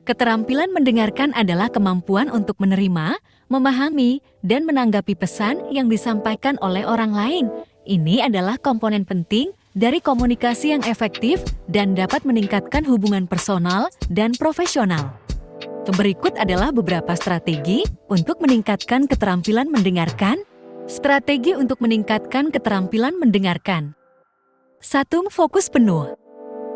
Keterampilan mendengarkan adalah kemampuan untuk menerima, memahami, dan menanggapi pesan yang disampaikan oleh orang lain. Ini adalah komponen penting dari komunikasi yang efektif dan dapat meningkatkan hubungan personal dan profesional. Berikut adalah beberapa strategi untuk meningkatkan keterampilan mendengarkan. Strategi untuk meningkatkan keterampilan mendengarkan. 1. Fokus penuh.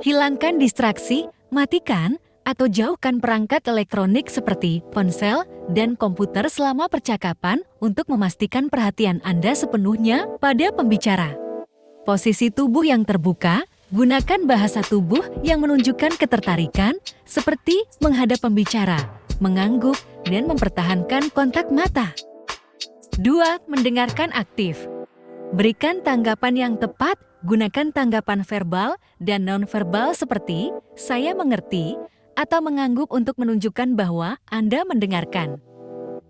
Hilangkan distraksi, matikan, atau jauhkan perangkat elektronik seperti ponsel dan komputer selama percakapan untuk memastikan perhatian Anda sepenuhnya pada pembicara. Posisi tubuh yang terbuka, gunakan bahasa tubuh yang menunjukkan ketertarikan seperti menghadap pembicara, mengangguk, dan mempertahankan kontak mata. 2. Mendengarkan aktif. Berikan tanggapan yang tepat, gunakan tanggapan verbal dan non-verbal seperti "saya mengerti" atau mengangguk untuk menunjukkan bahwa Anda mendengarkan.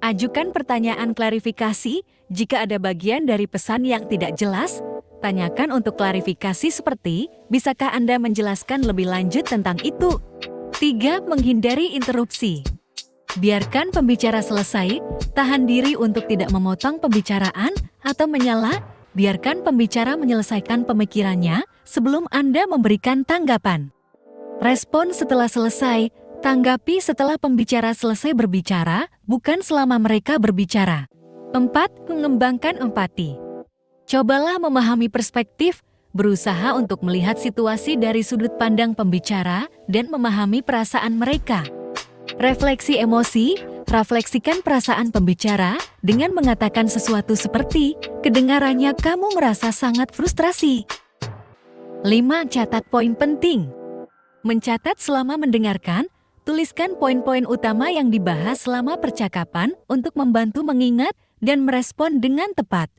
Ajukan pertanyaan klarifikasi jika ada bagian dari pesan yang tidak jelas. Tanyakan untuk klarifikasi seperti, "Bisakah Anda menjelaskan lebih lanjut tentang itu?" 3. Menghindari interupsi. Biarkan pembicara selesai, tahan diri untuk tidak memotong pembicaraan atau menyela. Biarkan pembicara menyelesaikan pemikirannya sebelum Anda memberikan tanggapan. Respon setelah selesai, tanggapi setelah pembicara selesai berbicara, bukan selama mereka berbicara. 4. Mengembangkan empati. Cobalah memahami perspektif, berusaha untuk melihat situasi dari sudut pandang pembicara dan memahami perasaan mereka. Refleksi emosi, refleksikan perasaan pembicara dengan mengatakan sesuatu seperti, "Kedengarannya kamu merasa sangat frustrasi." 5. Catat poin penting. Mencatat selama mendengarkan, tuliskan poin-poin utama yang dibahas selama percakapan untuk membantu mengingat dan merespon dengan tepat.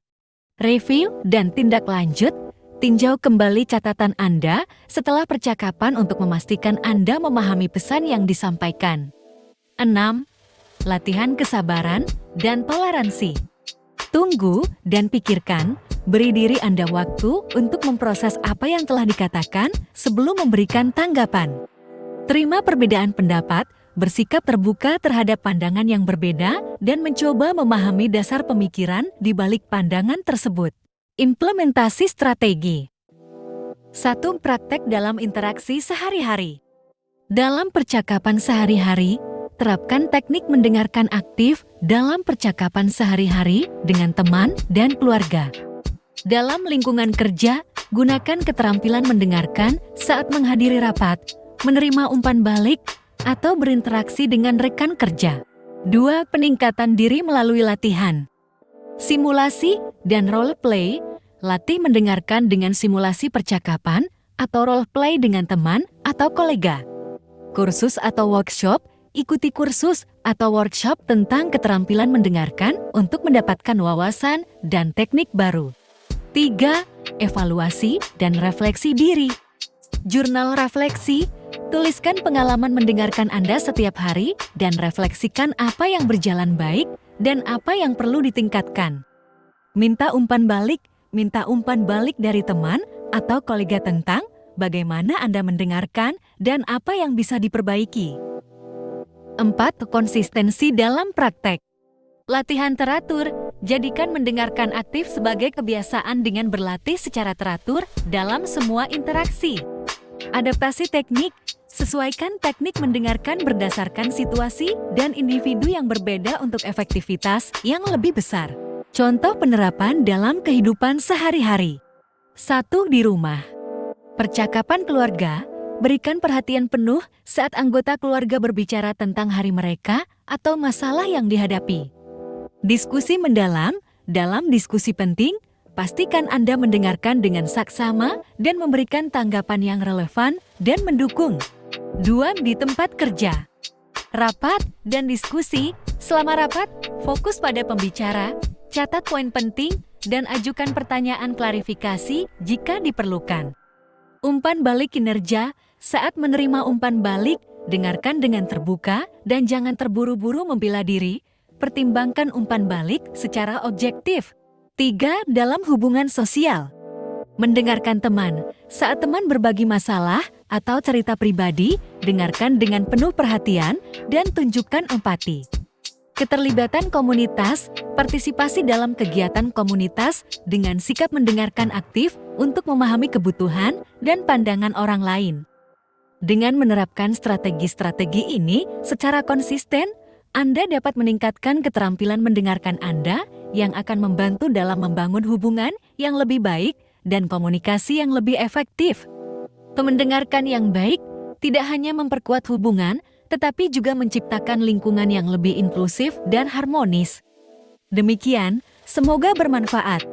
Review dan tindak lanjut, tinjau kembali catatan Anda setelah percakapan untuk memastikan Anda memahami pesan yang disampaikan. 6. Latihan kesabaran dan toleransi. Tunggu dan pikirkan, beri diri Anda waktu untuk memproses apa yang telah dikatakan sebelum memberikan tanggapan. Terima perbedaan pendapat, bersikap terbuka terhadap pandangan yang berbeda, dan mencoba memahami dasar pemikiran di balik pandangan tersebut. Implementasi strategi. 1. Praktek dalam interaksi sehari-hari. Dalam percakapan sehari-hari, terapkan teknik mendengarkan aktif dalam percakapan sehari-hari dengan teman dan keluarga. Dalam lingkungan kerja, gunakan keterampilan mendengarkan saat menghadiri rapat, menerima umpan balik, atau berinteraksi dengan rekan kerja. 2. Peningkatan diri melalui latihan. Simulasi dan role play, latih mendengarkan dengan simulasi percakapan atau role play dengan teman atau kolega. Kursus atau workshop, ikuti kursus atau workshop tentang keterampilan mendengarkan untuk mendapatkan wawasan dan teknik baru. 3. Evaluasi dan refleksi diri. Jurnal refleksi, tuliskan pengalaman mendengarkan Anda setiap hari dan refleksikan apa yang berjalan baik dan apa yang perlu ditingkatkan. Minta umpan balik dari teman atau kolega tentang bagaimana Anda mendengarkan dan apa yang bisa diperbaiki. 4. Konsistensi dalam praktek. Latihan teratur, jadikan mendengarkan aktif sebagai kebiasaan dengan berlatih secara teratur dalam semua interaksi. Adaptasi teknik, sesuaikan teknik mendengarkan berdasarkan situasi dan individu yang berbeda untuk efektivitas yang lebih besar. Contoh penerapan dalam kehidupan sehari-hari. 1. Di rumah. Percakapan keluarga, berikan perhatian penuh saat anggota keluarga berbicara tentang hari mereka atau masalah yang dihadapi. Diskusi mendalam, dalam diskusi penting, pastikan Anda mendengarkan dengan saksama dan memberikan tanggapan yang relevan dan mendukung. 2. Di tempat kerja. Rapat dan diskusi, selama rapat, fokus pada pembicara, catat poin penting, dan ajukan pertanyaan klarifikasi jika diperlukan. Umpan balik kinerja, saat menerima umpan balik, dengarkan dengan terbuka dan jangan terburu-buru membela diri, pertimbangkan umpan balik secara objektif. 3. Dalam hubungan sosial. Mendengarkan teman, saat teman berbagi masalah atau cerita pribadi, dengarkan dengan penuh perhatian dan tunjukkan empati. Keterlibatan komunitas, partisipasi dalam kegiatan komunitas dengan sikap mendengarkan aktif untuk memahami kebutuhan dan pandangan orang lain. Dengan menerapkan strategi-strategi ini secara konsisten, Anda dapat meningkatkan keterampilan mendengarkan Anda yang akan membantu dalam membangun hubungan yang lebih baik dan komunikasi yang lebih efektif. Mendengarkan yang baik tidak hanya memperkuat hubungan, tetapi juga menciptakan lingkungan yang lebih inklusif dan harmonis. Demikian, semoga bermanfaat.